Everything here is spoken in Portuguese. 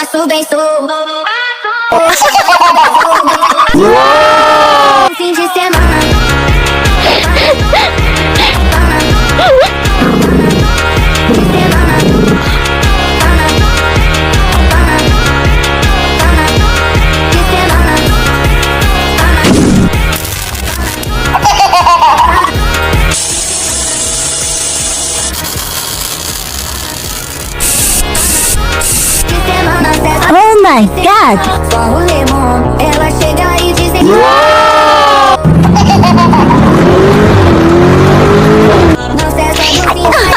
faço bem sou. Fim de semana. Oh my god! Só o limão, ela chega e diz que não cessa no fim.